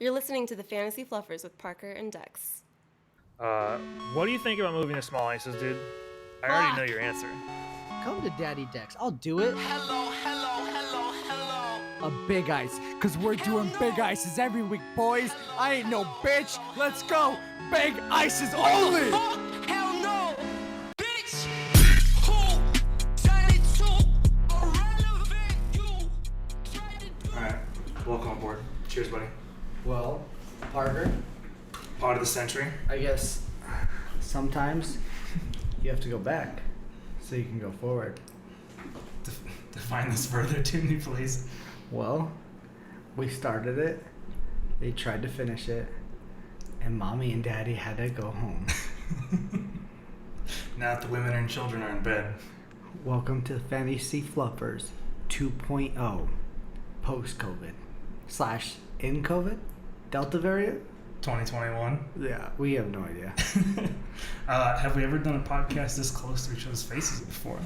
You're listening to the Fantasy Fluffers with Parker and Dex. What do you think about moving to Small Ices, dude? I already know your answer. Come to Daddy Dex. I'll do it. Hello. A big ice, because we're doing big ices every week, boys. I ain't no bitch. Let's go. Big ices only. Hell no, bitch. Who tried it to irrelevant? You tried to do. Alright, welcome aboard. Cheers, buddy. Well, Parker, Pod of the century. I guess sometimes you have to go back so you can go forward. Define this further to me, please. Well, we started it, they tried to finish it, and Mommy and Daddy had to go home. Now that the women and children are in bed. Welcome to Fantasy Fluffers 2.0 post-COVID / in COVID? Delta variant? 2021. Yeah, we have no idea. Have we ever done a podcast this close to each other's faces before?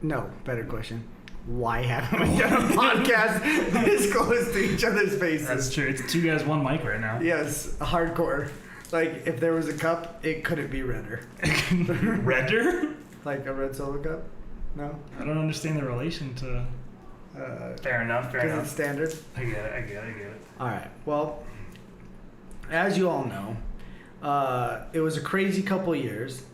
No, better question. Why haven't we done a podcast this close to each other's faces? That's true. It's two guys, one mic right now. Yes, hardcore. Like, if there was a cup, it couldn't be redder. Redder? Like a red solo cup? No? I don't understand the relation to... fair enough. Because it's standard? I get it. Alright, well, as you all know, it was a crazy couple years,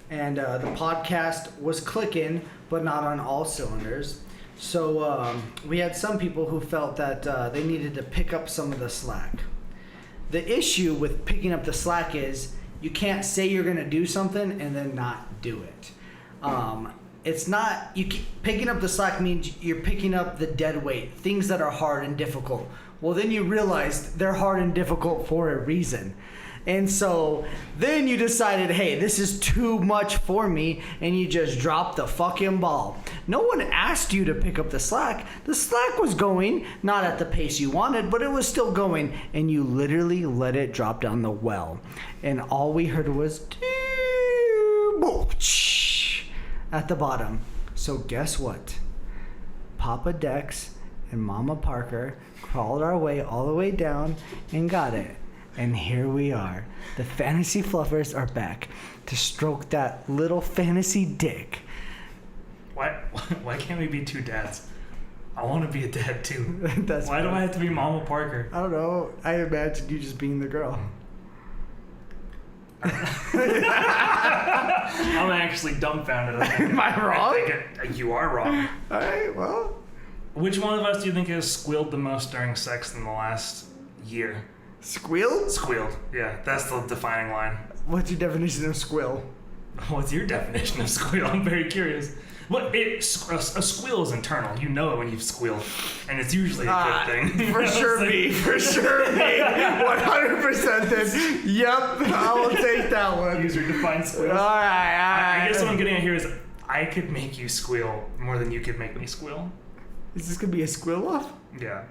and the podcast was clicking, but not on all cylinders. So we had some people who felt that they needed to pick up some of the slack. The issue with picking up the slack is you can't say you're going to do something and then not do it. It's not, picking up the slack means you're picking up the dead weight, things that are hard and difficult. Well, then you realize they're hard and difficult for a reason. And so then you decided, hey, this is too much for me, and you just dropped the fucking ball. No one asked you to pick up the slack. The slack was going, not at the pace you wanted, but it was still going, and you literally let it drop down the well. And all we heard was at the bottom. So guess what? Papa Dex and Mama Parker crawled our way all the way down and got it. And here we are. The Fantasy Fluffers are back to stroke that little fantasy dick. Why can't we be two dads? I want to be a dad too. That's Why do I have to be Mama Parker? I don't know. I imagine you just being the girl. I'm actually dumbfounded. Am I wrong? You are wrong. Alright, well. Which one of us do you think has squealed the most during sex in the last year? Squeal? Squealed. Yeah, that's the defining line. What's your definition of squeal? What's your definition of squeal? I'm very curious. A squeal is internal. You know it when you've squealed, and it's usually a good thing. For sure me. 100% then. Yep, I will take that one. User defined squeal. Alright. I guess what I'm getting at here is I could make you squeal more than you could make me squeal. Is this gonna be a squeal off? Yeah.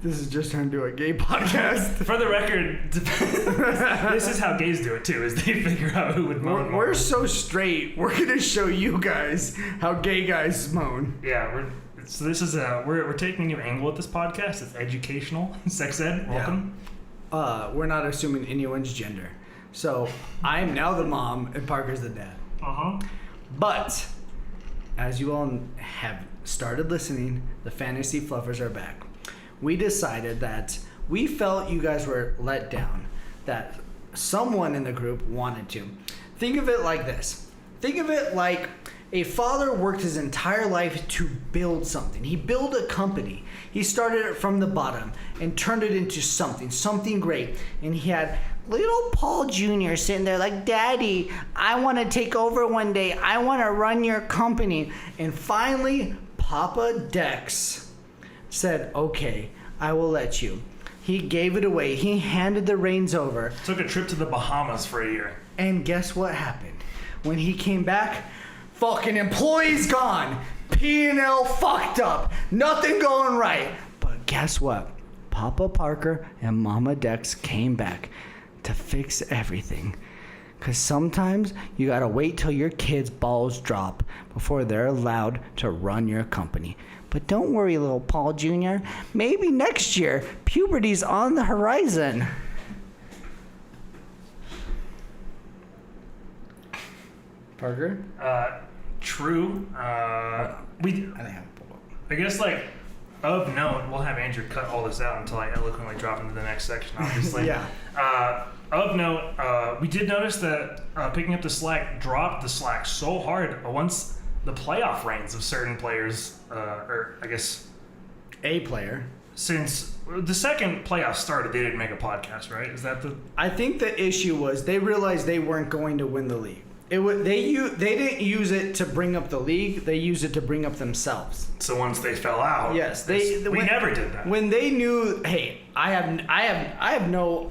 This is just turned into a gay podcast. For the record, this is how gays do it too, is they figure out who would moan more. We're so straight, we're gonna show you guys how gay guys moan. Yeah, we're taking a new angle with this podcast. It's educational. Sex ed, welcome. Yeah. We're not assuming anyone's gender. So, I'm now the mom and Parker's the dad. But, as you all have started listening, the Fantasy Fluffers are back. We decided that we felt you guys were let down, that someone in the group wanted to. Think of it like this. Think of it like a father worked his entire life to build something. He built a company. He started it from the bottom and turned it into something great. And he had little Paul Jr. sitting there like, Daddy, I want to take over one day. I want to run your company. And finally, Papa Dex said, okay, I will let you. He gave it away. He handed the reins over. Took a trip to the Bahamas for a year. And guess what happened? When he came back, fucking employees gone. P&L fucked up. Nothing going right. But guess what? Papa Parker and Mama Dex came back to fix everything. Because sometimes you gotta wait till your kids' balls drop before they're allowed to run your company. But don't worry, little Paul Jr. Maybe next year, puberty's on the horizon. Parker? True. I didn't have a pull up. I guess, like, of note, we'll have Andrew cut all this out until I eloquently drop into the next section, obviously. Yeah. Of note, we did notice that picking up the slack dropped the slack so hard once the playoff reigns of certain players, or I guess A player. since the second playoff started, they didn't make a podcast, right? Is that the... I think the issue was they realized they weren't going to win the league. They didn't use it to bring up the league. They used it to bring up themselves. So once they fell out, Yes, we never did that. When they knew, hey, I have no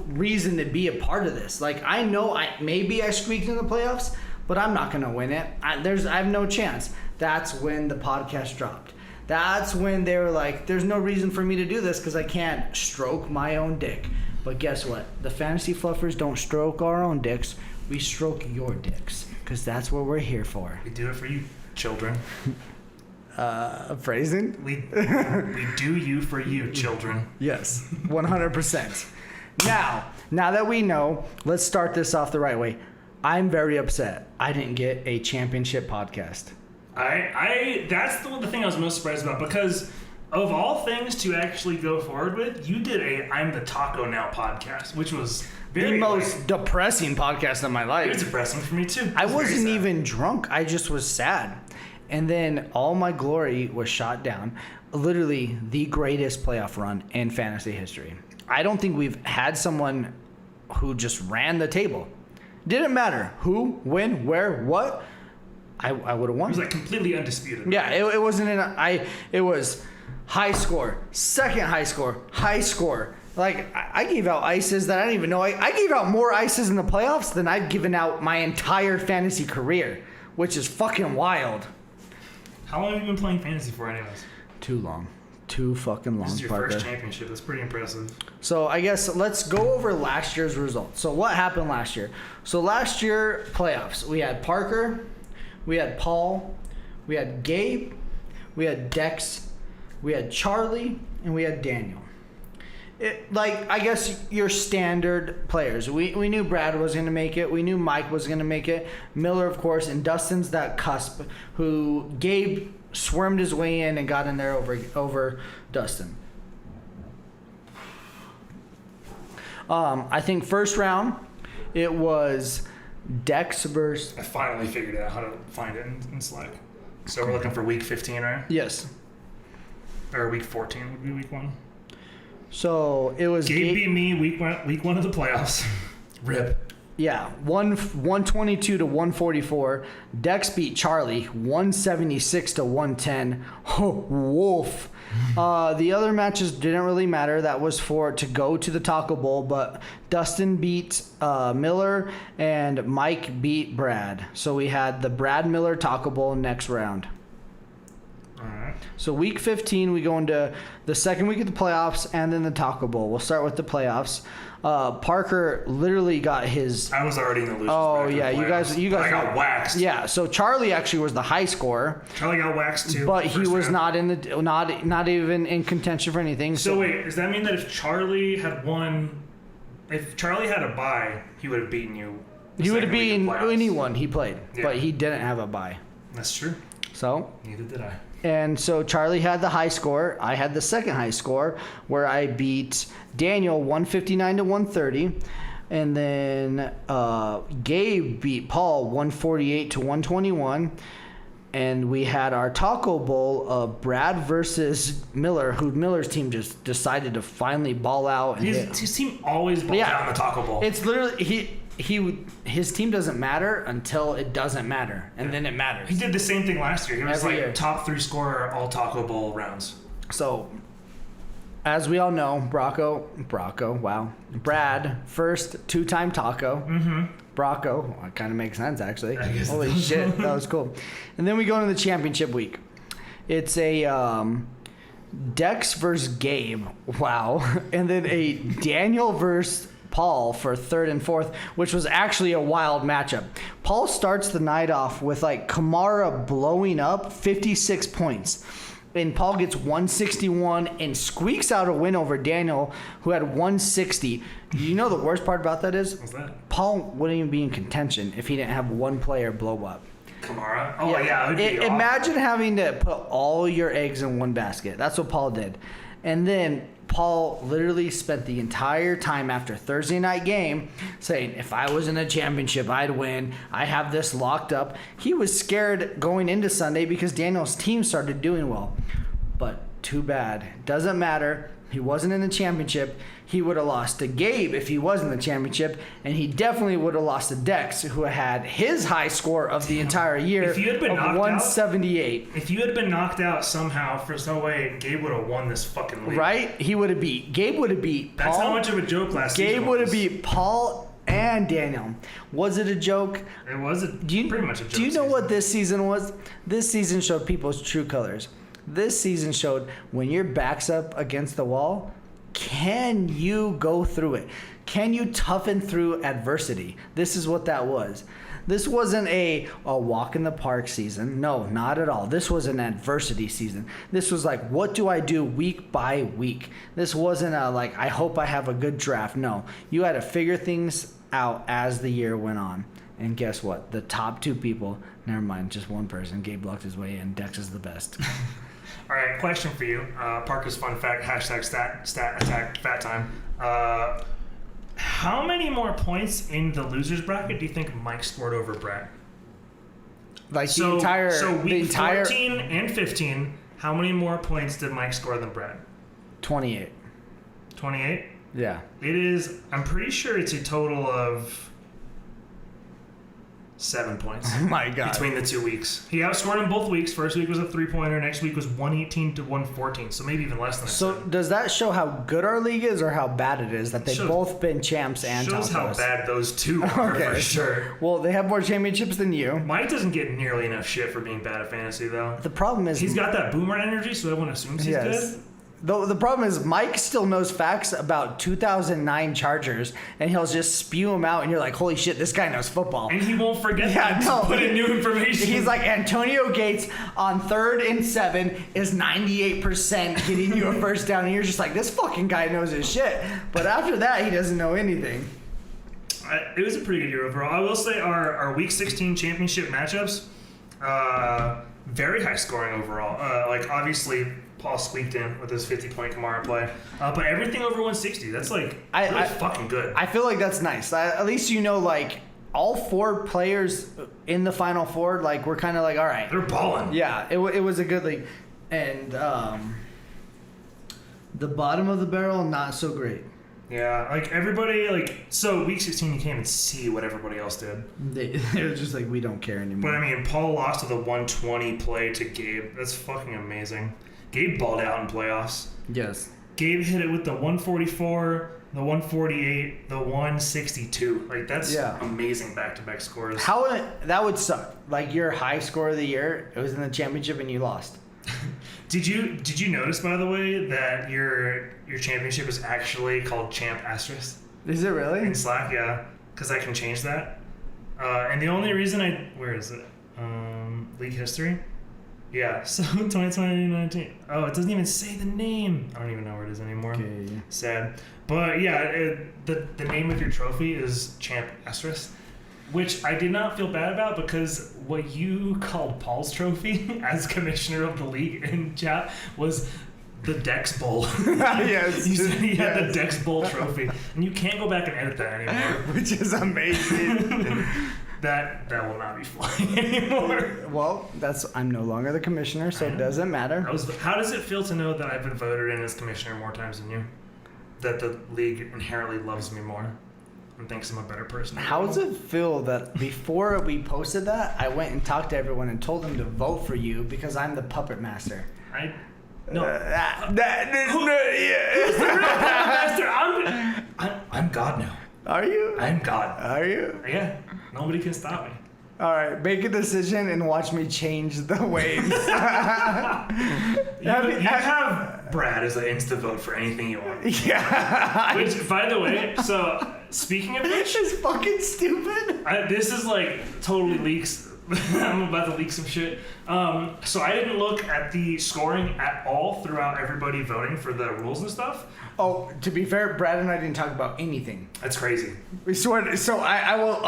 reason to be a part of this. Like, I know maybe I squeaked in the playoffs, but I'm not gonna win it. I have no chance. That's when the podcast dropped. That's when they were like, there's no reason for me to do this because I can't stroke my own dick. But guess what? The Fantasy Fluffers don't stroke our own dicks. We stroke your dicks because that's what we're here for. We do it for you, children. Phrasing? We do you for you, children. Yes, 100%. Now that we know, let's start this off the right way. I'm very upset. I didn't get a championship podcast. That's the thing I was most surprised about, because of all things to actually go forward with, you did a I'm the Taco Now podcast, which was The most depressing podcast of my life. It was depressing for me too. I wasn't even drunk. I just was sad. And then all my glory was shot down. Literally the greatest playoff run in fantasy history. I don't think we've had someone who just ran the table. Didn't matter who, when, where, what. I would have won. It was like completely undisputed. Yeah, it wasn't it was high score, second high score. Like, I gave out ices that I didn't even know. I gave out more ices in the playoffs than I've given out my entire fantasy career, which is fucking wild. How long have you been playing fantasy for anyways? Too long. Too fucking long, This is your Parker. first championship. That's pretty impressive. So I guess let's go over last year's results. So what happened last year? So last year, playoffs. We had Parker, we had Paul, we had Gabe, we had Dex, we had Charlie, and we had Daniel. I guess your standard players. We knew Brad was going to make it. We knew Mike was going to make it. Miller, of course, and Dustin's that cusp who Gabe swarmed his way in and got in there over Dustin. I think first round, it was Dex versus... I finally figured out how to find it in Slack. So we're looking for week 15, right? Yes. Or week 14 would be week 1. So it was... Gabe beat me week one of the playoffs. Rip. Yeah, 122 to 144. Dex beat Charlie 176 to 110. Oh, wolf. The other matches didn't really matter. That was to go to the Taco Bowl, but Dustin beat Miller and Mike beat Brad. So we had the Brad Miller Taco Bowl next round. All right. So week 15, we go into the second week of the playoffs and then the Taco Bowl. We'll start with the playoffs. Parker literally got his... I was already in the losers Oh, bracket yeah, of the you guys... playoffs, but I got waxed. Yeah, so Charlie actually was the high scorer. Charlie got waxed too. But he first was round. not in the not even in contention for anything. So wait, does that mean that if Charlie had won... If Charlie had a bye, he would have beaten you? He would have beaten playoffs. anyone he played, Yeah. but he didn't have a bye. That's true. So... Neither did I. And so Charlie had the high score. I had the second high score, where I beat Daniel 159 to 130. And then Gabe beat Paul 148 to 121. And we had our Taco Bowl of Brad versus Miller, who Miller's team just decided to finally ball out. And His team always balls out in the Taco Bowl. It's literally... His team doesn't matter until it doesn't matter, and then it matters. He did the same thing last year. He was Every like year. top 3 scorer all Taco Bowl rounds. So, as we all know, Brad, first 2-time Taco. Mm-hmm. Brocco, that kind of makes sense actually. I guess it Holy does. shit, that was cool. And then we go into the championship week. It's a Dex versus Gabe. Wow. And then a Daniel versus Paul for 3rd and 4th, which was actually a wild matchup. Paul starts the night off with like Kamara blowing up 56 points. And Paul gets 161 and squeaks out a win over Daniel, who had 160. You know the worst part about that is? What's that? Paul wouldn't even be in contention if he didn't have one player blow up. Kamara? Oh, yeah. It would be Imagine having to put all your eggs in one basket. That's what Paul did. And then Paul literally spent the entire time after Thursday night game saying, if I was in a championship, I'd win. I have this locked up. He was scared going into Sunday because Daniel's team started doing well. But too bad. Doesn't matter. He wasn't in the championship. He would have lost to Gabe if he was in the championship, and he definitely would have lost to Dex, who had his high score of the entire year If you had been of knocked 178. If you had been knocked out somehow for some way, Gabe would have won this fucking league. Right? He would have beat. Gabe would have beat Paul. That's how much of a joke last season Gabe would have was. beat Paul and Daniel. Was it a joke? It was pretty much a joke. Do you know season. what this season was? This season showed people's true colors. This season showed when your back's up against the wall, can you go through it? Can you toughen through adversity? This is what that was. This wasn't a walk in the park season. No, not at all. This was an adversity season. This was like, what do I do week by week? This wasn't a like, I hope I have a good draft. No, you had to figure things out as the year went on. And guess what? The top two people, never mind, just one person, Gabe lucked his way in. Dex is the best. All right, question for you. Parker's fun fact, hashtag stat attack fat time. How many more points in the losers bracket do you think Mike scored over Brad? Like So week the entire 14 and 15, how many more points did Mike score than Brad? 28. 28? Yeah. It is, I'm pretty sure it's a total of 7 points. Oh my God. Between the 2 weeks. He outscored him both weeks. First week was a 3-pointer. Next week was 118 to 114. So maybe even less than So that. does that show how good our league is or how bad it is that they've Shows- both been champs and Shows top how us? bad those two are Okay. for sure. Well, they have more championships than you. Mike doesn't get nearly enough shit for being bad at fantasy, though. The problem is He's got that boomer energy, so everyone assumes he's yes. good. The problem is Mike still knows facts about 2009 Chargers, and he'll just spew them out, and you're like, holy shit, this guy knows football. And he won't forget Yeah, that no. to put in new information. He's like, Antonio Gates on 3rd and 7 is 98% getting you a first down, and you're just like, this fucking guy knows his shit. But after that, he doesn't know anything. It was a pretty good year overall. I will say our Week 16 championship matchups, very high scoring overall. Like, obviously, Paul squeaked in with his 50-point Kamara play. But everything over 160, that's like really fucking good. I feel like that's nice. At least you know, like, all 4 players in the Final Four, like, we're kind of like, all right. They're balling. Yeah, it was a good league. And the bottom of the barrel, not so great. Yeah, like everybody, like, so Week 16, you can't even see what everybody else did. They were just like, we don't care anymore. But I mean, Paul lost to the 120 play to Gabe. That's fucking amazing. Gabe balled out in playoffs. Yes. Gabe hit it with the 144, the 148, the 162. Like, that's amazing back-to-back scores. That would suck. Like, your high score of the year, it was in the championship and you lost. Did you notice, by the way, that your championship is actually called Champ Asterisk Is it really? in Slack? Yeah, because I can change that. And the only reason where is it? League history. Yeah, so 2019. Oh, it doesn't even say the name. I don't even know where it is anymore. Okay. Sad. But yeah, the name of your trophy is Champ Asterisk, which I did not feel bad about because what you called Paul's trophy as commissioner of the league in chat was the Dex Bowl. Yes. You said he had the Dex Bowl trophy, and you can't go back and edit that anymore. Which is amazing. That will not be flying anymore. Well, I'm no longer the commissioner, so it doesn't matter. How does it feel to know that I've been voted in as commissioner more times than you? That the league inherently loves me more and thinks I'm a better person? How does it feel that before we posted that, I went and talked to everyone and told them to vote for you because I'm the puppet master? No. Yeah. Who's the real puppet master? I'm God now. Are you? I'm God. Are you? Yeah. Nobody can stop me. All right, make a decision and watch me change the waves. You have Brad as an insta vote for anything you want. Yeah. Which, by the way, so Speaking of which, It's fucking stupid. this is like totally leaks. I'm about to leak some shit. So I didn't look at the scoring at all throughout everybody voting for the rules and stuff. Oh, to be fair, Brad and I didn't talk about anything. That's crazy. We swear. So I will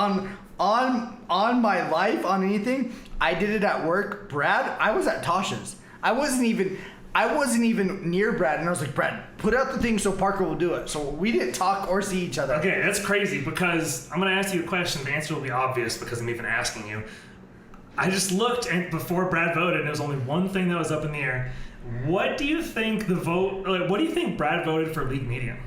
on my life on anything. I did it at work. Brad, I was at Tasha's. I wasn't even near Brad, and I was like, Brad, put out the thing so Parker will do it. So we didn't talk or see each other. Okay, that's crazy because I'm gonna ask you a question. The answer will be obvious because I'm even asking you. I just looked and before Brad voted, and there was only one thing that was up in the air. What do you think the vote? Like, what do you think Brad voted for league medium?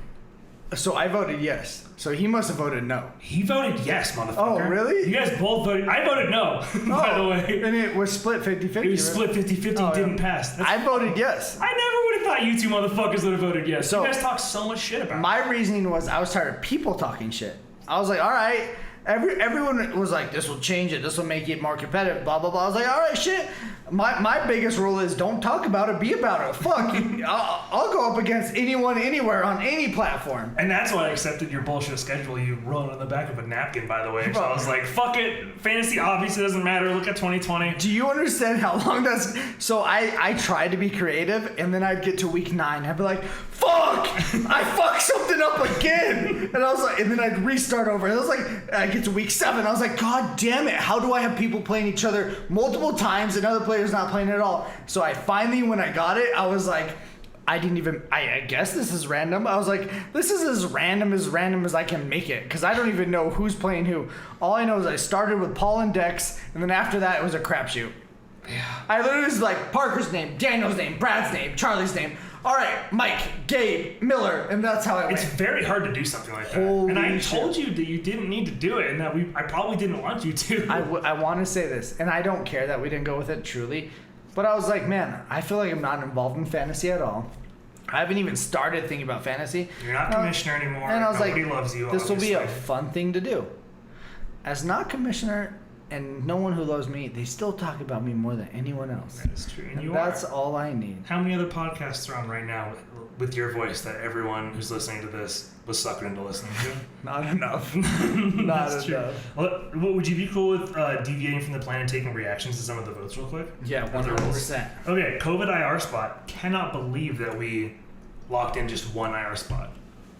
So I voted yes. So he must have voted no. He voted yes, motherfucker. Oh, really? You guys both voted. I voted no, by the way. And it was split 50-50. It was split 50-50, didn't yeah. pass. I voted yes. I never would have thought you two motherfuckers would have voted yes. So, you guys talk so much shit about it. My reasoning was I was tired of people talking shit. I was like, all right. Everyone was like, this will change it. This will make it more competitive, blah, blah, blah. I was like, all right, shit. My biggest rule is don't talk about it, be about it. Fuck. I'll go up against anyone, anywhere, on any platform. And that's why I accepted your bullshit schedule you wrote on the back of a napkin, by the way. So I was like, fuck it. Fantasy obviously doesn't matter. Look at 2020. Do you understand how long that's... So I tried to be creative, and then I'd get to week 9. I'd be like, fuck! I fucked something up again! And I was like... And then I'd restart over. And I was like... I get to week 7. I was like, God damn it. How do I have people playing each other multiple times and other players not playing at all? So I finally, when I got it, I was like... I guess this is random. I was like, this is as random as I can make it. Because I don't even know who's playing who. All I know is I started with Paul and Dex, and then after that, it was a crapshoot. Yeah. I literally was like, Parker's name, Daniel's name, Brad's name, Charlie's name. All right, Mike, Gabe, Miller, and that's how I went. It's very hard to do something like that. Holy and I shit. told you that you didn't need to do it, and that I probably didn't want you to. I want to say this, and I don't care that we didn't go with it, truly. But I was like, man, I feel like I'm not involved in fantasy at all. I haven't even started thinking about fantasy. You're not commissioner anymore. And I was Nobody like, loves you, this will be a obviously. fun thing to do. As not commissioner, and no one who loves me, they still talk about me more than anyone else. That is true. And you That's are. all I need. How many other podcasts are on right now with your voice that everyone who's listening to this was suckered into listening to? Not enough. Not That's true. enough. Well, would you be cool with deviating from the plan and taking reactions to some of the votes real quick? Yeah, Of the rules? 100%. Okay, COVID IR spot. Cannot believe that we locked in just one IR spot.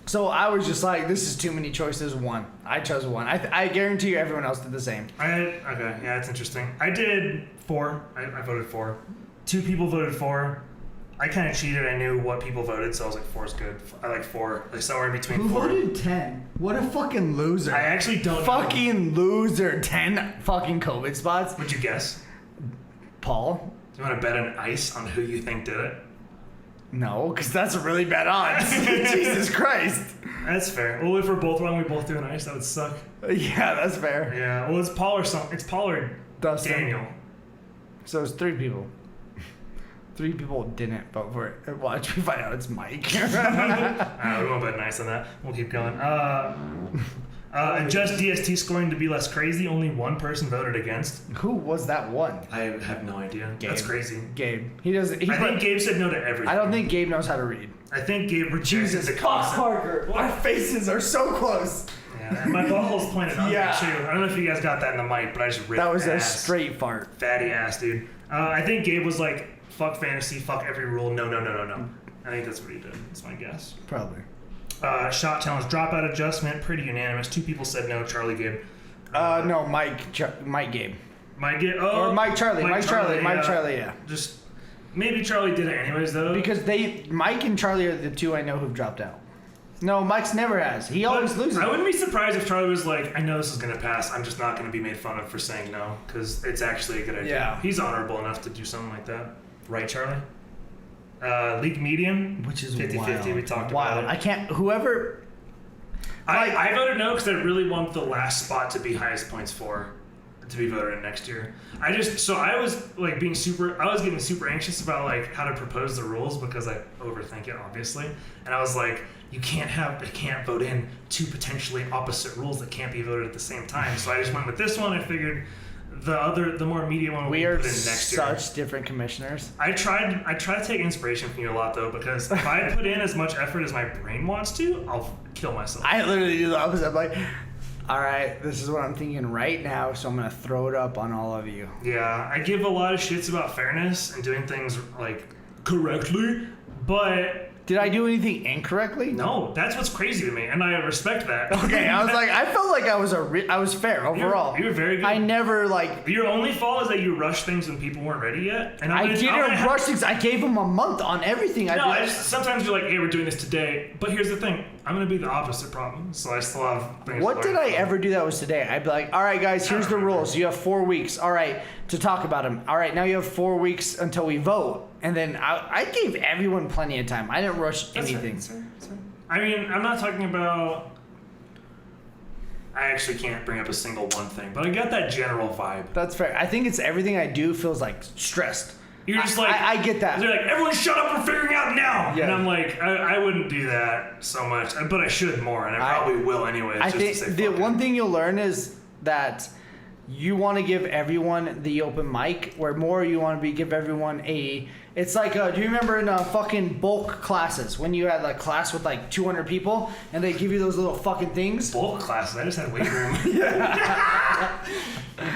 So I was just like, this is too many choices. One. I chose one. I guarantee you everyone else did the same. Okay, yeah, that's interesting. I did 4. I voted 4. 2 people voted 4. I kind of cheated. I knew what people voted, so I was like, 4 is good. I like 4. Like somewhere in between Who 4. voted 10? What a fucking loser. I actually don't know. Fucking loser. 10 fucking COVID spots. Would you guess? Paul? Do you want to bet an ice on who you think did it? No, because that's a really bad odds. Jesus Christ. That's fair. Well, if we're both wrong, we both do an ice. That would suck. Yeah, that's fair. Yeah. Well, it's Paul or something. It's Paul or Dustin. Daniel. So it's 3 people. 3 people didn't vote for it. Watch me find out it's Mike. We won't bet an ice on that. We'll keep going. Adjust DST scoring to be less crazy. Only one person voted against. Who was that one? I have no idea. Gabe. That's crazy. Gabe. He doesn't. I think Gabe said no to everything. I don't think Gabe knows how to read. I think Gabe rejected Jesus the fuck, concept. Parker. Our faces are so close. Yeah, and my butthole's pointed on Yeah. there too. I don't know if you guys got that in the mic, but I just ripped That was a ass. straight fart. Fatty ass, dude. I think Gabe was like, fuck fantasy, fuck every rule, no. I think that's what he did. That's my guess. Probably. Shot challenge, dropout adjustment, pretty unanimous. 2 people said no, Charlie, Gabe. No, Mike Gabe. Mike Charlie, Mike Charlie, yeah. Just, maybe Charlie did it anyways, though. Because Mike and Charlie are the 2 I know who've dropped out. No, Mike's never has. He always loses. I wouldn't be surprised if Charlie was like, I know this is going to pass. I'm just not going to be made fun of for saying no, because it's actually a good idea. Yeah. He's honorable enough to do something like that. Right, Charlie? League medium, Which is 50-50. We talked about it. I can't. Whoever. I voted no because I really want the last spot to be highest points for to be voted in next year. I was like getting super anxious about like how to propose the rules because I overthink it obviously, and I was like, they can't vote in 2 potentially opposite rules that can't be voted at the same time. So I just went with this one. I figured the more immediate one We we are put in next year. such different commissioners. I try to take inspiration from you a lot though, because if I put in as much effort as my brain wants to, I'll kill myself. I literally do the opposite. I'm like, all right, this is what I'm thinking right now, so I'm gonna throw it up on all of you. Yeah, I give a lot of shits about fairness and doing things like correctly, but Did I do anything incorrectly? no, that's what's crazy to me, and I respect that. Okay, I was like, I felt like I was fair overall. You're very good. I never like. Your only fault is that you rushed things when people weren't ready yet. And I didn't rush things. I gave them a month on everything. No, sometimes you're like, hey, we're doing this today. But here's the thing. I'm going to be the opposite problem. So I still have things What to did learn I from. ever do that was today? I'd be like, all right, guys, here's the rules. You have 4 weeks. All right, to talk about them. All right, now you have 4 weeks until we vote. And then I gave everyone plenty of time. I didn't rush That's anything. That's right. I mean, I'm not talking about... I actually can't bring up a single one thing, but I got that general vibe. That's fair. I think it's everything I do feels like stressed. You're just like... I get that. They're like, everyone shut up, we're figuring out now! Yeah. And I'm like, I wouldn't do that so much, but I should more, and I probably will anyway. I just think to say the fuck one it. thing you'll learn is that you want to give everyone the open mic, where more you want to give everyone a. It's like, do you remember in fucking bulk classes when you had a class with like 200 people and they give you those little fucking things? Bulk classes, I just had weight room.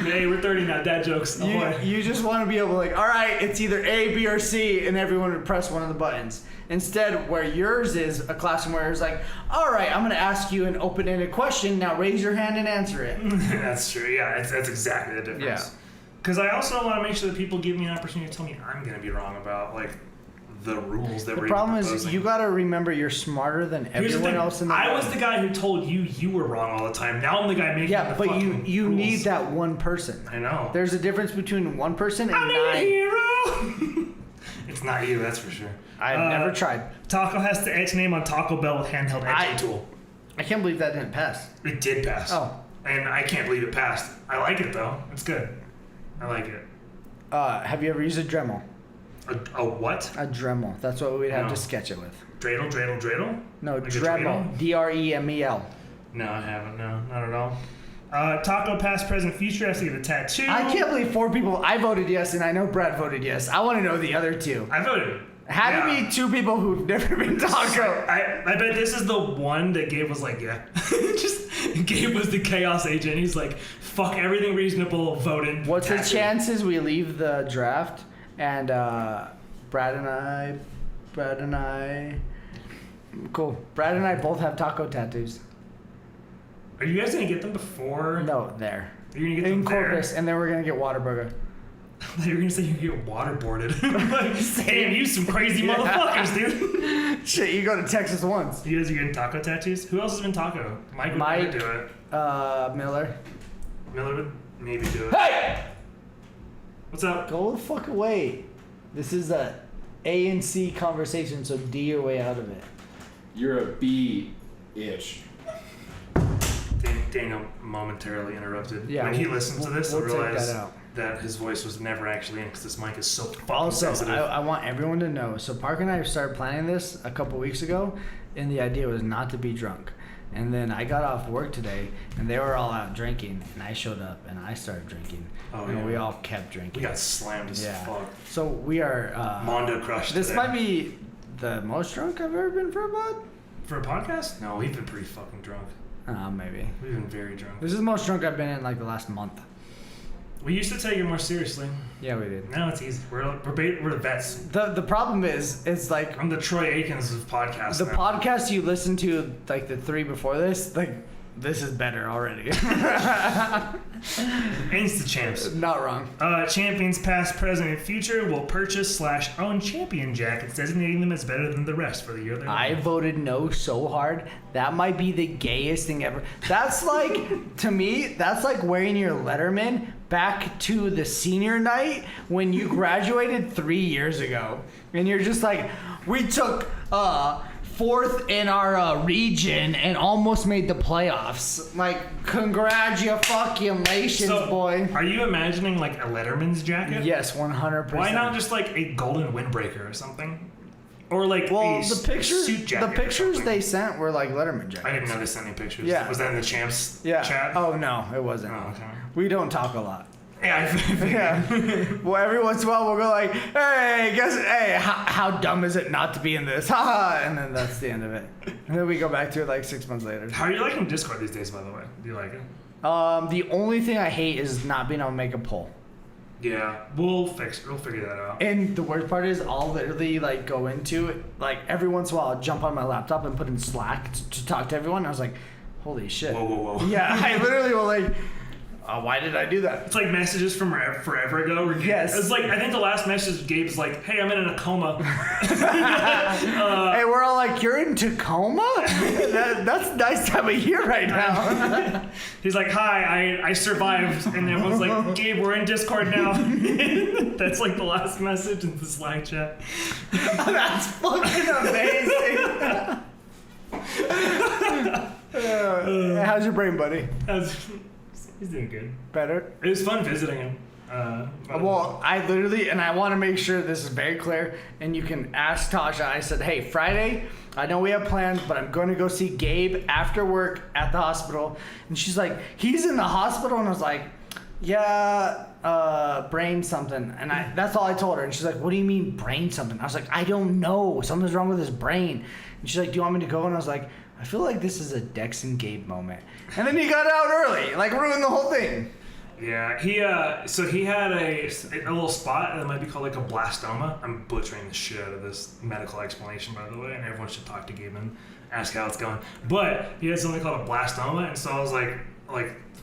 Hey, we're 30 now, dad jokes. Oh, boy. You just want to be able to like, all right, it's either A, B, or C, and everyone would press one of the buttons. Instead, where yours is a classroom where it's like, all right, I'm going to ask you an open-ended question. Now raise your hand and answer it. That's true. Yeah, that's exactly the difference. Yeah. Because I also want to make sure that people give me an opportunity to tell me I'm going to be wrong about like the rules that The we're problem even is proposing. you got to remember you're smarter than Here's the everyone thing. else in the I room. was the guy who told you were wrong all the time. Now I'm the guy making Yeah, the but fucking you rules. need that one person. I know. There's a difference between one person and I'm a 9. hero. It's not you, that's for sure. I've never tried. Taco has to etch name on Taco Bell with handheld etching tool. I can't believe that didn't pass. It did pass. Oh. And I can't believe it passed. I like it though. It's good. I like it. Have you ever used a Dremel? A what? A Dremel. That's what we'd have No. to sketch it with. Dreidel? No, Like a Dremel. dreidel? Dremel. No, I haven't. No, not at all. Taco past, present, future has to get a tattoo. I can't believe 4 people. I voted yes, and I know Brad voted yes. I want to know the other 2. I voted. Had Yeah. to be 2 people who've never been taco. I bet this is the one that Gabe was like, yeah. Just Gabe was the chaos agent. He's like, fuck everything reasonable, voted. What's the tattoo. chances we leave the draft and Brad and I. Cool. Brad and I both have taco tattoos. Are you guys gonna get them before? No, there. You're gonna get them In there? Corpus, and then we're gonna get Whataburger. You're gonna say you get waterboarded. Like, damn, you some crazy motherfuckers, dude. Shit, you go to Texas once. You guys are getting taco tattoos? Who else has been taco? Mike would Mike. never do it. Miller. Miller would maybe do it. Hey! What's up? Go the fuck away. This is a A and C conversation, so D your way out of it. You're a B-ish. Daniel momentarily interrupted. Yeah, when he listened to this, we'll I take realized that out. that his voice was never actually in because this mic is so fucking Also, sensitive. I want everyone to know. So Parker and I started planning this a couple weeks ago, and the idea was not to be drunk. And then I got off work today, and they were all out drinking, and I showed up, and I started drinking. Oh, and yeah. we all kept drinking. We got slammed as Yeah. fuck. So we are. Mondo crushed This today. might be the most drunk I've ever been for a pod. For a podcast? No, we've been pretty fucking drunk. Maybe. We've been very drunk. This is the most drunk I've been in like the last month. We used to take it more seriously. Yeah, we did. Now it's easy. We're the vets. The problem is, it's like I'm the Troy Aikens of podcasts. the now. podcast you listen to, like the 3 before this, like this is better already. Insta champs. Not wrong. Champions past, present, and future will purchase/own champion jackets, designating them as better than the rest for the year they're I in. voted no so hard. That might be the gayest thing ever. That's like, to me, that's like wearing your Letterman back to the senior night when you graduated 3 years ago. And you're just like, we took 4th in our region and almost made the playoffs. Like, congratulations, So, boy. are you imagining like a Letterman's jacket? Yes, 100%. Why not just like a golden windbreaker or something? Or like Well, a the pictures, suit jacket the or pictures something? they sent were like Letterman jackets. I didn't know they sent any pictures. Yeah. Was that in the champs Yeah. chat? Oh no, it wasn't. Oh, okay. We don't talk a lot. Yeah. Well, every once in a while we'll go like, hey, how dumb is it not to be in this? Ha! And then that's the end of it. And then we go back to it like 6 months later. How are you liking Discord these days, by the way? Do you like it? The only thing I hate is not being able to make a poll. Yeah, we'll figure that out. And the worst part is I'll literally like go into it, like every once in a while I'll jump on my laptop and put in Slack to talk to everyone. I was like, holy shit. Whoa. Yeah, I literally will like, why did I do that? It's like messages from forever ago. Yes. It's like, I think the last message Gabe's like, hey, I'm in a coma. Hey, we're all like, you're in Tacoma? That's a nice time of year right now. He's like, hi, I survived. And everyone's like, Gabe, we're in Discord now. That's like the last message in the Slack chat. That's fucking amazing. How's your brain, buddy? He's doing good. Better? It was fun visiting him. Well, I literally, and I want to make sure this is very clear, and you can ask Tasha. I said, hey, Friday, I know we have plans, but I'm going to go see Gabe after work at the hospital. And she's like, he's in the hospital? And I was like, yeah, brain something. And that's all I told her. And she's like, what do you mean brain something? I was like, I don't know. Something's wrong with his brain. And she's like, do you want me to go? And I was like, I feel like this is a Dex and Gabe moment. And then he got out early, like ruined the whole thing. Yeah, he had a little spot that might be called like a blastoma. I'm butchering the shit out of this medical explanation, by the way, and everyone should talk to Gabe and ask how it's going. But he had something called a blastoma, and so I was like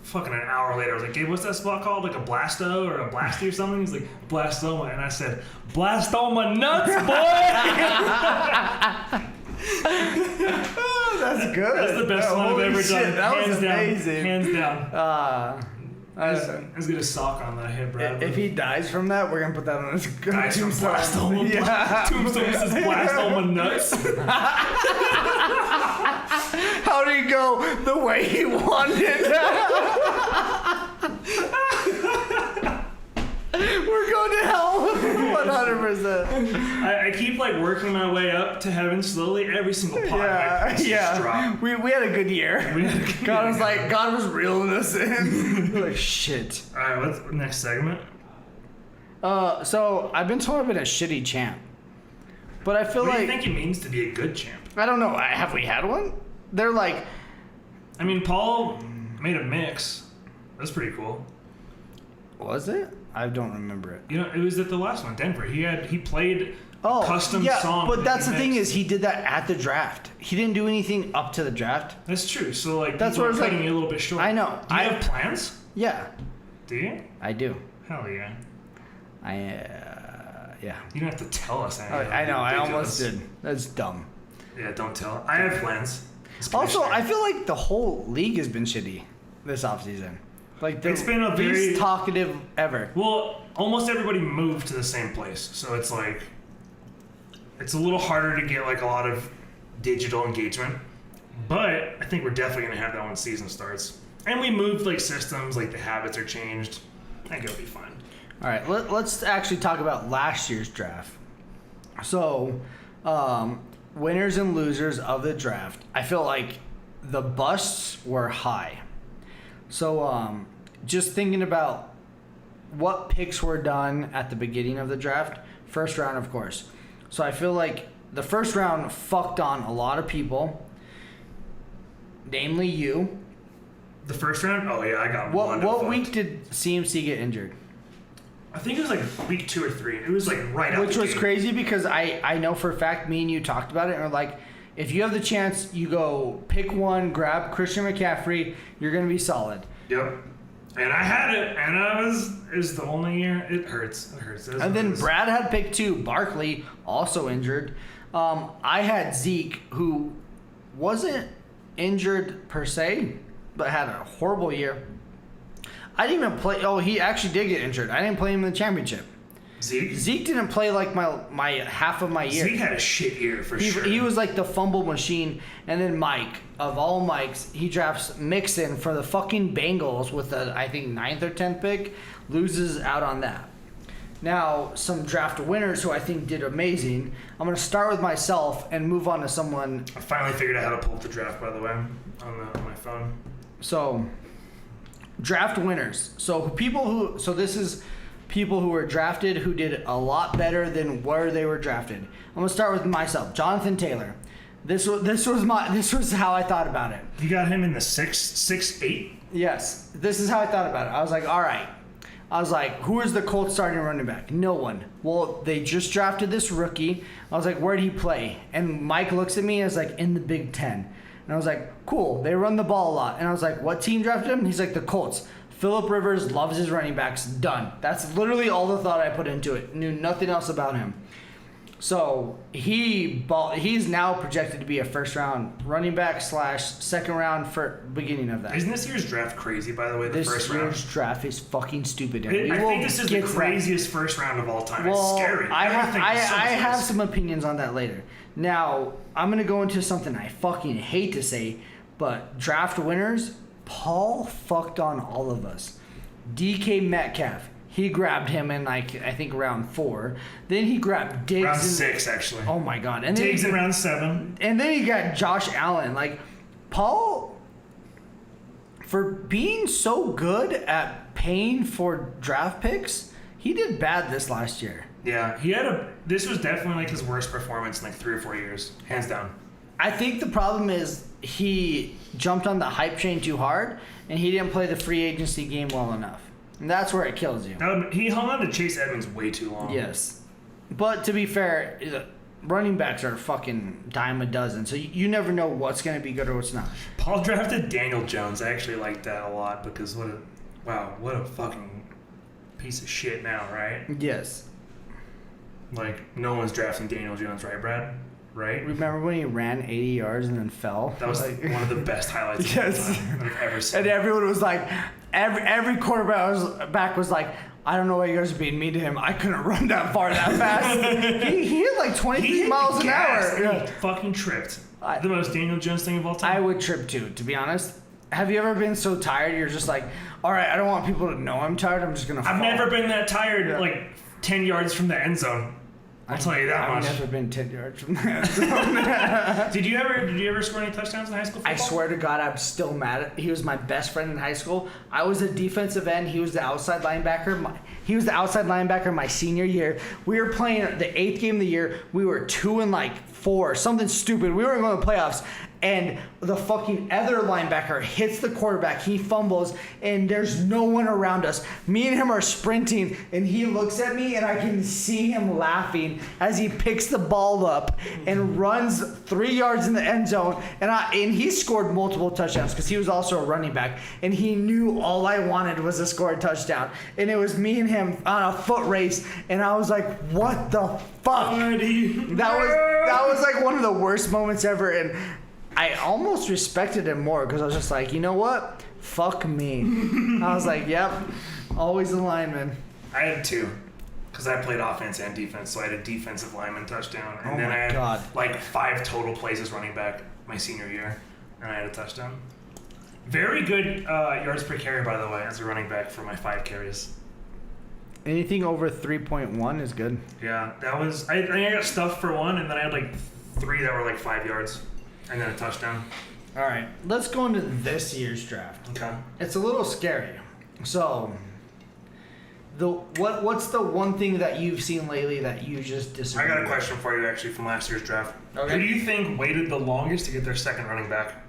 fucking an hour later, I was like, Gabe, what's that spot called? Like a blasto or a blasty or something? He's like, blastoma, and I said, blastoma nuts, boy. Oh, that's good. That's the best one I've ever done. That Hands was down. amazing. Hands down. As good as sock on that hit, Brad. if he dies from that, we're gonna put that on his Dies from tombstone. blastoma. Yeah. Tombstone says blastoma nuts. How did he go the way he wanted? We're going to hell. 100%. I keep like working my way up to heaven slowly. Every single pot. Yeah. We had a good year. God was reeling us in. We're like, shit. All right, what's the next segment? So I've been told I've been a shitty champ, but I feel What do you like think it means to be a good champ? I don't know. Have we had one? They're like, I mean, Paul made a mix. That's pretty cool. was it? I don't remember it. You know, it was at the last one, Denver. He played a custom song. But that's the mix. thing is he did that at the draft. He didn't do anything up to the draft. That's true. So like That's people where are it's like- cutting you a little bit short. I know. Do you have plans? Yeah, Do you? I do. Hell yeah. Yeah. You don't have to tell us anything. I know. I almost Ridiculous. did. That's dumb. Yeah, don't tell. I have plans. It's Also, commissioner. I feel like the whole league has been shitty this offseason. Like It's been a least very- talkative ever. Well, almost everybody moved to the same place, so it's like it's a little harder to get like a lot of digital engagement. But I think we're definitely gonna have that when season starts. And we moved like systems, like the habits are changed. I think it'll be fine. All right, let's actually talk about last year's draft. So, winners and losers of the draft. I feel like the busts were high. So, just thinking about what picks were done at the beginning of the draft, first round, of course. So I feel like the first round fucked on a lot of people, namely you. The first round? Oh yeah, I got one. What week did CMC get injured? I think it was like week 2 or 3. It was like right out Which the was gate. crazy because I know for a fact me and you talked about it and we're like, if you have the chance, you go pick one, grab Christian McCaffrey, you're gonna be solid. Yep. And I had it, and it was the only year. It hurts. It hurts. And then Brad had pick 2, Barkley, also injured. I had Zeke, who wasn't injured per se, but had a horrible year. I didn't even play. Oh, he actually did get injured. I didn't play him in the championship. Zeke didn't play like my half of my year. Zeke had a shit year for sure. He was like the fumble machine. And then Mike, of all Mikes, he drafts Mixon for the fucking Bengals with the, I think, 9th or 10th pick, loses out on that. Now, some draft winners who I think did amazing. I'm going to start with myself and move on to someone. I finally figured out how to pull up the draft, by the way, on my phone. So, draft winners. So this is people who were drafted who did a lot better than where they were drafted. I'm gonna start with myself, Jonathan Taylor. This was how I thought about it. You got him in the 6'8". Yes, this is how I thought about it. I was like, all right. I was like, who is the Colts starting running back? No one. Well, they just drafted this rookie. I was like, where did he play? And Mike looks at me and is like, in the Big Ten. And I was like, cool. They run the ball a lot. And I was like, what team drafted him? He's like, the Colts. Phillip Rivers loves his running backs. Done. That's literally all the thought I put into it. Knew nothing else about him. So he's now projected to be a first-round running back / second round for beginning of that. Isn't this year's draft crazy, by the way, the first round? This year's draft is fucking stupid. I think this is the craziest first round of all time. Well, it's scary. I have nice. some opinions on that later. Now, I'm going to go into something I fucking hate to say, but draft winners, Paul fucked on all of us. DK Metcalf. He grabbed him in, I think, round 4. Then he grabbed Diggs. Round 6, actually. Oh, my God. And Diggs in round 7. And then he got Josh Allen. Like, Paul, for being so good at paying for draft picks, he did bad this last year. Yeah, this was definitely like his worst performance in like 3 or 4 years. Hands down. I think the problem is he jumped on the hype train too hard, and he didn't play the free agency game well enough. And that's where it kills you. He hung on to Chase Edmonds way too long. Yes. But to be fair, running backs are a fucking dime a dozen, so you never know what's going to be good or what's not. Paul drafted Daniel Jones. I actually like that a lot because what a fucking piece of shit now, right? Yes. Like, no one's drafting Daniel Jones, right, Brad? Right? Remember when he ran 80 yards and then fell? That was like, one of the best highlights yes. I've ever seen. And everyone was like, every quarterback was like, I don't know why you guys are being mean to him. I couldn't run that far that fast. he hit like 23 miles an hour. Yeah. He fucking tripped. The most Daniel Jones thing of all time. I would trip too, to be honest. Have you ever been so tired you're just like, all right, I don't want people to know I'm tired. I'm just going to fall. I've never been that tired, like 10 yards from the end zone. I'll tell you that much. I've never been 10 yards from the end zone. Did you ever score any touchdowns in high school football? I swear to God, I'm still mad at. He was my best friend in high school. I was a defensive end. He was the outside linebacker. He was the outside linebacker my senior year. We were playing the 8th game of the year. We were 2-4, something stupid. We weren't going to playoffs. And the fucking other linebacker hits the quarterback. He fumbles, and there's no one around us. Me and him are sprinting, and he looks at me, and I can see him laughing as he picks the ball up and runs 3 yards in the end zone. And he scored multiple touchdowns because he was also a running back, and he knew all I wanted was to score a touchdown. And it was me and him on a foot race, and I was like, "What the fuck?" That was like one of the worst moments ever, and I almost respected him more because I was just like, you know what? Fuck me. I was like, yep, always a lineman. I had 2 because I played offense and defense, so I had a defensive lineman touchdown. And then I had like 5 total plays as running back my senior year, and I had a touchdown. Very good yards per carry, by the way, as a running back for my 5 carries. Anything over 3.1 is good. Yeah, that was. I think I got stuffed for 1, and then I had like 3 that were like 5 yards. And then a touchdown. All right, let's go into this year's draft. Okay. It's a little scary. So, what's the one thing that you've seen lately that you just disagree I got a with? question for you actually from last year's draft. Okay. Who do you think waited the longest to get their second running back?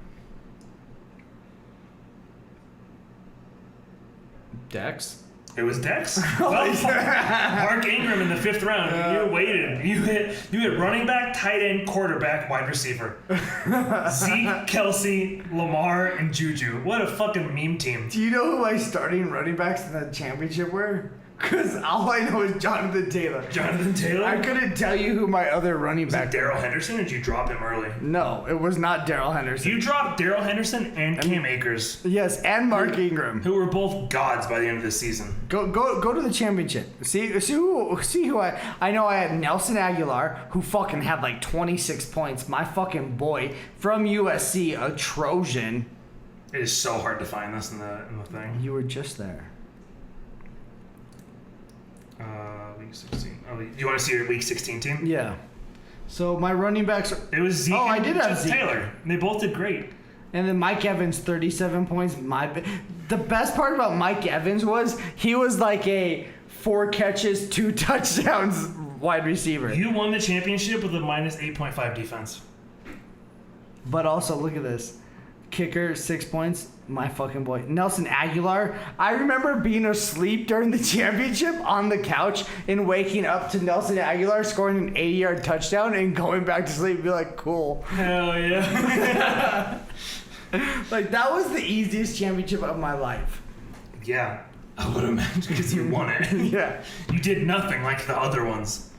Dex? It was Dex. Well, Mark Ingram in the 5th round. You waited. You hit running back, tight end, quarterback, wide receiver. Zeke, Kelsey, Lamar, and Juju. What a fucking meme team. Do you know who my starting running backs in the championship were? Because all I know is Jonathan Taylor. Jonathan Taylor? I couldn't tell you who my other running back Was it Darrell Henderson, or did you drop him early? No, it was not Darrell Henderson. You dropped Darrell Henderson and Cam Akers, Yes, and Mark Ingram. who were both gods by the end of the season. Go to the championship. See who I know. I had Nelson Aguilar, who fucking had like 26 points. My fucking boy from USC, a Trojan. It is so hard to find this in the thing. You were just there. Week 16. Oh, you want to see your week 16 team? Yeah. So my running backs. It was Zeke Oh, I and did have Zeke. Taylor. They both did great. And then Mike Evans, 37 points. The best part about Mike Evans was he was like a 4 catches, 2 touchdowns wide receiver. You won the championship with a minus 8.5 defense. But also, look at this. Kicker, 6 points. My fucking boy. Nelson Aguilar. I remember being asleep during the championship on the couch and waking up to Nelson Aguilar scoring an 80-yard touchdown and going back to sleep and be like, cool. Hell yeah. Like, that was the easiest championship of my life. Yeah, I would imagine because you won it. Yeah. You did nothing like the other ones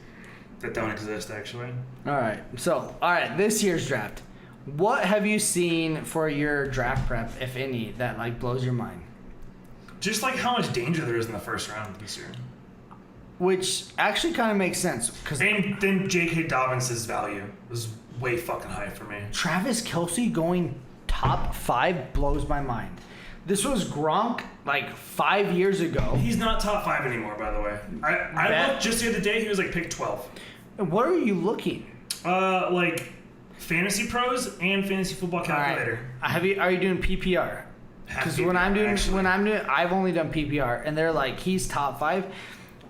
that don't exist, actually. All right. So, this year's draft. What have you seen for your draft prep, if any, that like blows your mind? Just like how much danger there is in the first round this year. Which actually kind of makes sense because And then J.K. Dobbins' value was way fucking high for me. Travis Kelce going top 5 blows my mind. This was Gronk like 5 years ago. He's not top 5 anymore, by the way. I looked just the other day. He was like pick 12. And what are you looking? Like Fantasy Pros and Fantasy Football Calculator. Are you doing PPR? Because when I'm doing, I've only done PPR, and they're like he's top 5.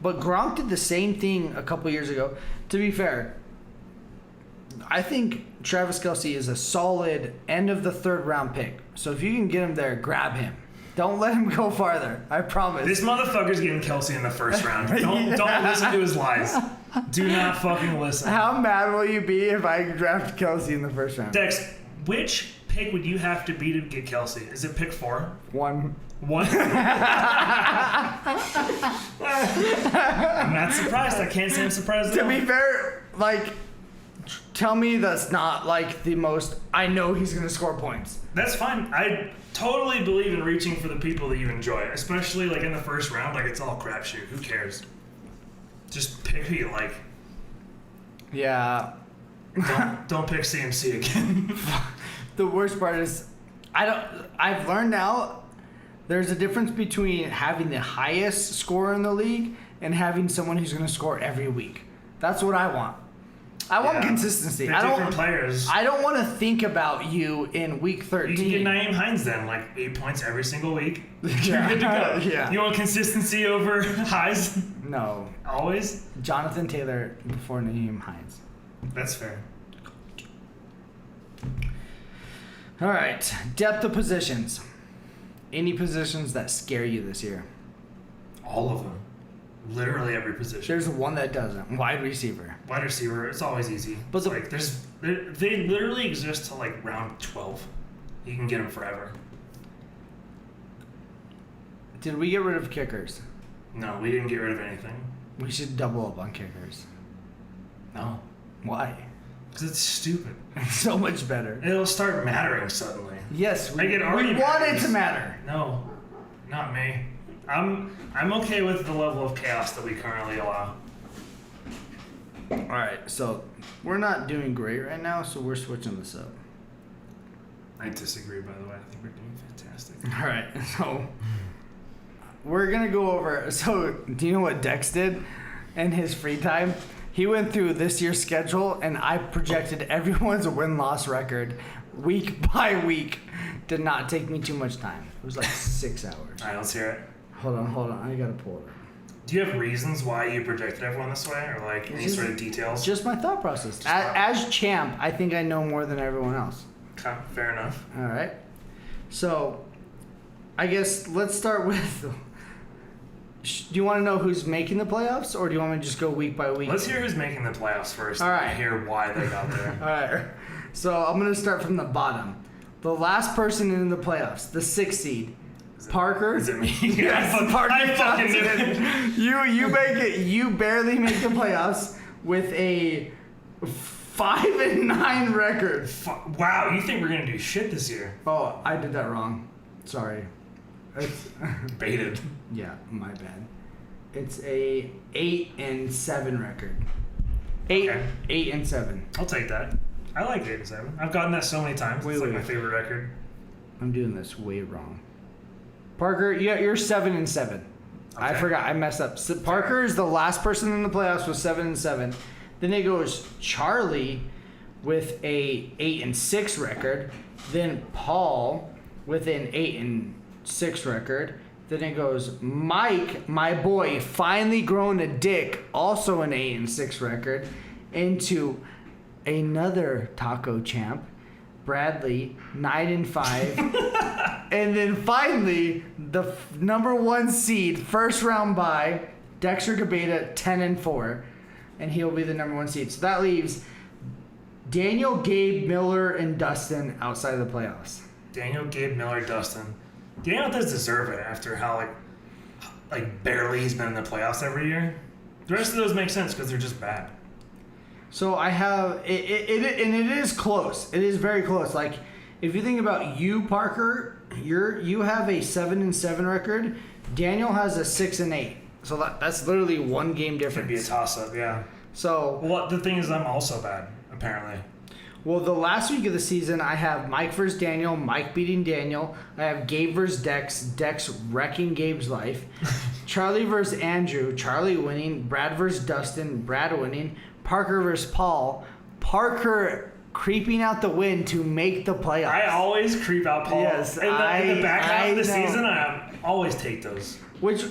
But Gronk did the same thing a couple years ago. To be fair, I think Travis Kelce is a solid end of the 3rd round pick. So if you can get him there, grab him. Don't let him go farther. I promise. This motherfucker's getting Kelsey in the first round. Don't listen to his lies. Do not fucking listen. How mad will you be if I draft Kelce in the first round? Dex, which pick would you have to be to get Kelsey? Is it pick 4? 1. 1? I'm not surprised. I can't say I'm surprised at To all. be fair, like, tell me that's not like the most. I know he's gonna score points. That's fine. I totally believe in reaching for the people that you enjoy, especially like in the first round. Like it's all crapshoot. Who cares? Just pick who you like. Yeah. Don't pick CMC again. The worst part is, I've learned now. There's a difference between having the highest score in the league and having someone who's gonna score every week. That's what I want. I want consistency. They're different players. I don't want to think about you in week 13. You can get Naeem Hines then, like 8 points every single week. You're Yeah. good to go. Yeah. You want consistency over highs? No. Always? Jonathan Taylor before Naeem Hines. That's fair. All right. Depth of positions. Any positions that scare you this year? All of them. Literally every position. There's one that doesn't. Wide receiver. Wide receiver, it's always easy. But But they literally exist till like round 12. You can get them forever. Did we get rid of kickers? No, we didn't get rid of anything. We should double up on kickers. No. Why? Because it's stupid. It's so much better. It'll start mattering suddenly. Yes, we Like, it already want it matters. to matter. No, not me. I'm okay with the level of chaos that we currently allow. All right, so we're not doing great right now, so we're switching this up. I disagree, by the way. I think we're doing fantastic. All right, so we're gonna go over. So, do you know what Dex did in his free time? He went through this year's schedule, and I projected everyone's win-loss record week by week. Did not take me too much time. It was like 6 hours. All right, let's hear it. Hold on. I gotta pull it up. Do you have reasons why you projected everyone this way, or like any sort of details? Just my thought process. As champ, I think I know more than everyone else. Okay, fair enough. All right. So, I guess let's start with. Do you want to know who's making the playoffs, or do you want me to just go week by week? Let's hear who's making the playoffs first. All right. And hear why they got there. All right. So I'm gonna start from the bottom. The last person in the playoffs, the 6th seed, Parker. Is it me? Yes, Parker. I fucking knew it. You make it. You barely make the playoffs with a 5-9 record. Wow, you think we're gonna do shit this year? Oh, I did that wrong. Sorry. It's, Baited. yeah, my bad. It's a 8-7 record. 8-7. I'll take that. I like 8-7. I've gotten that so many times. It's like my favorite record. I'm doing this way wrong. Parker, you're 7-7. I forgot. I messed up. So Parker is the last person in the playoffs with 7-7. Then it goes Charlie with a 8-6 record. Then Paul with an 8-6 record. Then it goes Mike, my boy, finally grown a dick, also an 8-6 record, into another taco champ, Bradley, 9-5. And then finally, the number 1 seed, first round bye, Dexter Gabeta, 10-4. And he'll be the number 1 seed. So that leaves Daniel, Gabe, Miller, and Dustin outside of the playoffs. Daniel, Gabe, Miller, Dustin. Daniel does deserve it after how like barely he's been in the playoffs every year. The rest of those make sense because they're just bad. So I have and it is close. It is very close. Like if you think about you, Parker, you have a 7-7 record. Daniel has a 6-8. So that's literally 1 game difference. Could be a toss-up, yeah. So Well, the thing is, I'm also bad, apparently. well, the last week of the season, I have Mike versus Daniel, Mike beating Daniel. I have Gabe versus Dex, Dex wrecking Gabe's life. Charlie versus Andrew, Charlie winning. Brad versus Dustin, Brad winning. Parker versus Paul, Parker creeping out the win to make the playoffs. I always creep out Paul. Yes, in the back half of the know. season, I always take those. Which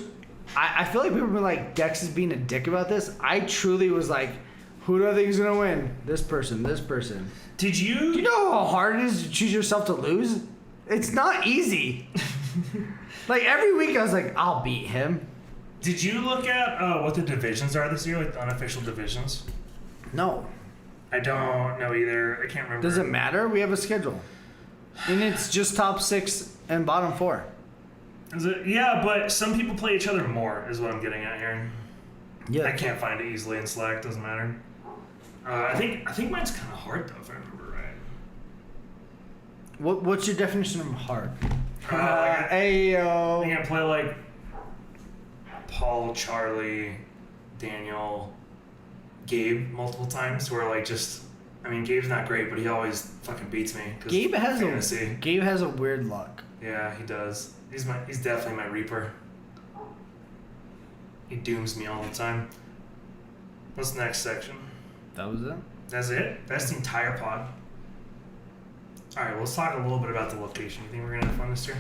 I feel like people have been like, Dex is being a dick about this. I truly was like, who do I think is going to win? This person, this person. Did Do you know how hard it is to choose yourself to lose? It's not easy. Like every week I was like, I'll beat him. Did you look at what the divisions are this year, like the unofficial divisions? No. I don't know either. I can't remember. Does it matter? We have a schedule. And it's just top 6 and bottom 4. Is it? Yeah, but some people play each other more, is what I'm getting at here. Yeah. I can't find it easily in Slack. Doesn't matter. I think mine's kind of hard though, if I remember right. What's your definition of hard? I Ayo. think I play like Paul, Charlie, Daniel, Gabe multiple times. Where like just, I mean, Gabe's not great, but he always fucking beats me. Gabe has fantasy. Gabe has a weird luck. Yeah, he does. He's definitely my Reaper. He dooms me all the time. What's the next section? That was it? That's it? That's the entire pod? Alright, well, let's talk a little bit about the location. You think we're going to have fun this year?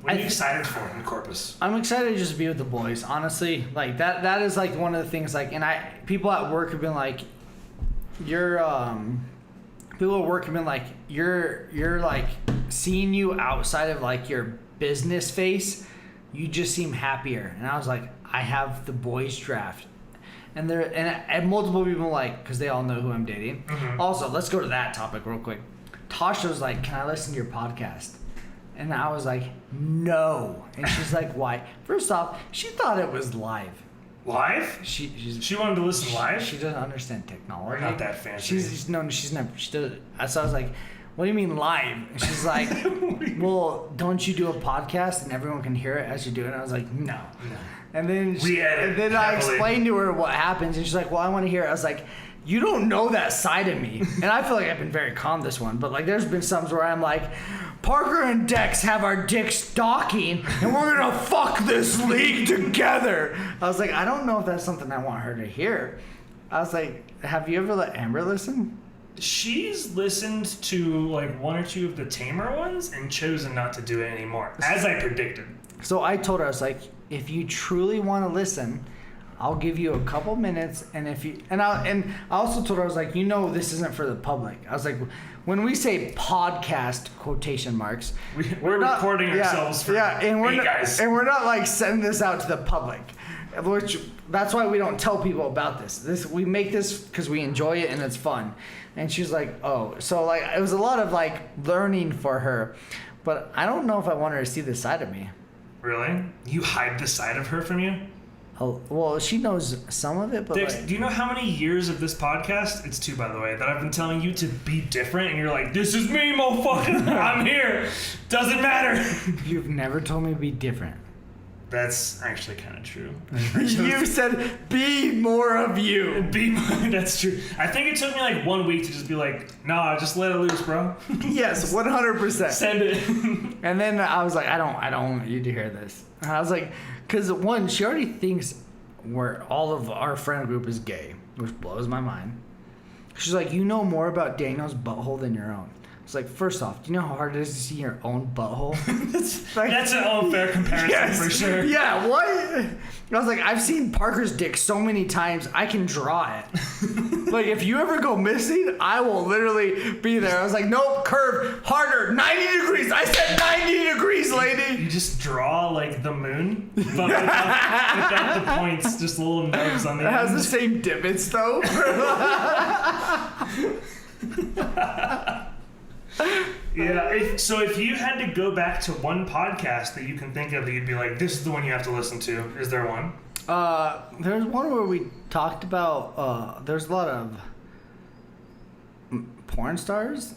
What are you excited for in Corpus? I'm excited to just be with the boys, honestly. Like that is like one of the things like, and people at work have been like, you're like seeing you outside of like your business face, you just seem happier. And I was like, I have the boys draft. And multiple people like, because they all know who I'm dating. Mm-hmm. Also, let's go to that topic real quick. Tasha was like, can I listen to your podcast? And I was like, no. And she's like, why? First off, she thought it was live. Live? She wanted to listen live? She doesn't understand technology. We're not that fancy. She's never. She does. So I was like, what do you mean live? And she's like, well, don't you do a podcast and everyone can hear it as you do it? And I was like, no. And then I explained to her what happens, and she's like, well, I want to hear it. I was like, you don't know that side of me. And I feel like I've been very calm this one, but like there's been some where I'm like, Parker and Dex have our dicks docking, and we're gonna fuck this league together. I was like, I don't know if that's something I want her to hear. I was like, have you ever let Amber listen? She's listened to like 1 or 2 of the tamer ones and chosen not to do it anymore, as I predicted. So I told her, I was like, if you truly want to listen, I'll give you a couple minutes, and I also told her, I was like, this isn't for the public. I was like, when we say podcast quotation marks, we're not recording ourselves for guys. And we're not like sending this out to the public, which that's why we don't tell people about this. We make this because we enjoy it and it's fun. And she's like, oh, so like it was a lot of like learning for her, but I don't know if I want her to see this side of me. Really? You hide this side of her from you? Oh, well, she knows some of it, but Dix, like, do you know how many years of this podcast, it's 2 by the way, that I've been telling you to be different, and you're like, this is me, motherfucker, I'm here, doesn't matter. You've never told me to be different. That's actually kind of true. You said, be more of you. That's true. I think it took me like 1 week to just be like, nah, just let it loose, bro. Yes, 100%. Send it. And then I was like, I don't want you to hear this. And I was like, because one, she already thinks all of our friend group is gay, which blows my mind. She's like, you know more about Daniel's butthole than your own. It's like, first off, do you know how hard it is to see your own butthole? That's an unfair comparison for sure. Yeah, what? I was like, I've seen Parker's dick so many times, I can draw it. Like, if you ever go missing, I will literally be there. I was like, nope, curve, harder, 90 degrees. I said 90 degrees, lady. You just draw like the moon, but without the points, just little nubs on the It has end. the same divots, though. Yeah. So if you had to go back to one podcast that you can think of that you'd be like, this is the one you have to listen to, is there one? There's one where we talked about, there's a lot of porn stars.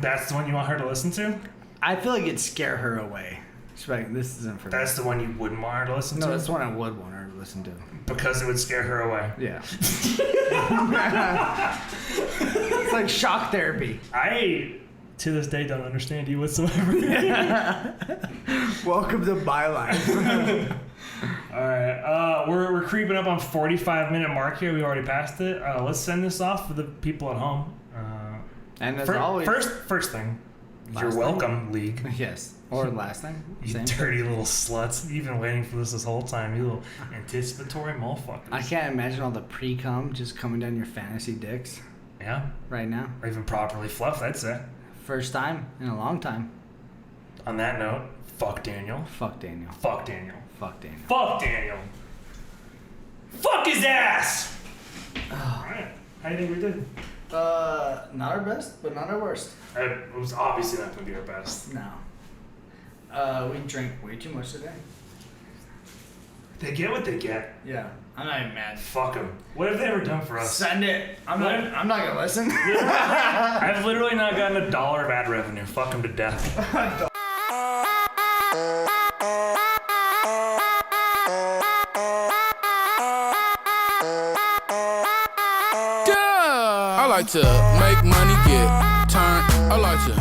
That's the one you want her to listen to? I feel like it'd scare her away. She's like, this isn't for me. That's the one you wouldn't want her to listen No, to? that's the one I would want her to listen to. Because it would scare her away. Yeah. It's like shock therapy. I, to this day, don't understand you whatsoever. Welcome to my life. Alright, we're creeping up on 45-minute mark here. We already passed it. Let's send this off for the people at home. And as always... First thing, Last you're thing? welcome, League. Yes. Or last thing. You Same dirty little sluts. You've been waiting for this whole time, you little anticipatory motherfuckers. I can't imagine all the pre-cum just coming down your fantasy dicks Yeah, right now. or even properly fluffed, I'd say. First time in a long time. On that note, fuck Daniel. Fuck Daniel. Fuck Daniel. Fuck Daniel. Fuck Daniel. Fuck his ass! Alright, how do you think we did? Not our best, but not our worst. It was obviously not going to be our best. No. We drank way too much today. They get what they get. Yeah. I'm not even mad. Fuck them. What have they ever done for us? Send it. I'm not gonna listen. I've literally not gotten $1 of ad revenue. Fuck them to death. I like to make money, get turned. I like to